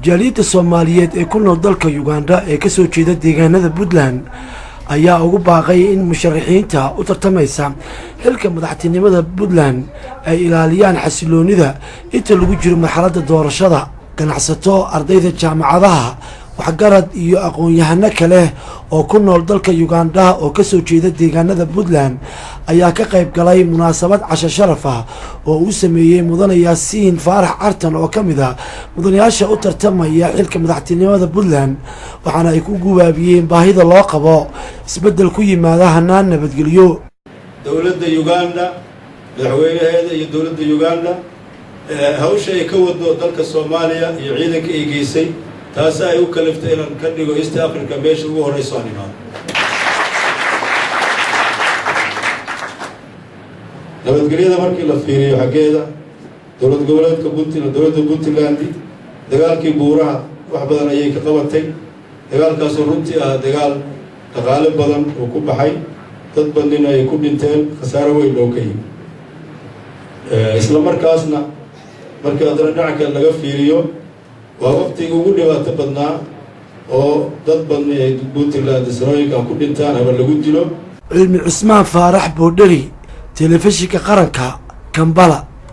Jaliyada Soomaaliyeed ee ku nool dalka Uganda ee ka soo jeeda deegaanada Puntland ayaa ugu baaqay in musharaxiinta u tartamaysa xilka madaxtinimada Puntland ay ilaaliyaan xasiloonida inta lagu jiro marxaladda doorashada. Ganacsato, ardayda jaamacadaha, waxgarad iyo aqoon-yahano kale oo ku nool dalka Uganda oo ka soo jeeda deegaanada Puntland ayaa ka qayb galay munaasabad casho sharaf ah oo uu sameeyay mudane Yaasiin Faarax Cartan oo ka mid ah mudanayaasha u tartamaya xilka madaxtinimada Puntland, waxaana ay ku gubaabiyeen baahida loo qabo isbedel ku yimaada hanaan nabadgelyo. dowladda Uganda madaxweynaheeda iyo dowladda Uganda hawsha ay ka wado dalka Soomaaliya iyo ciidanka ay geysay taas ay u kaliftay inaan ka dhigo East Africa meesha ugu horeyso aan imaan. nabadgelyada markii la fiiriyo xageeda dowlad goboleedka Puntland dowladda Puntland dagaalkii buuraha wax badan ayay ka qabatay. dagaalkaas runtii ah dagaal dhaqaale badan oo ku baxay, dad badan ay ku dhinteen, khasaaro weyn oo ka yimid. isla markaasna markii adana dhinaca laga fiiriyo waa waqtiga ugu dhibaato badnaa oo dad badan ay Puntland Israa'iilka ku dhintaan ama lagu dilo. Cilmi Cismaan Faarax Boodhari, telefishinka qaranka, Kampala.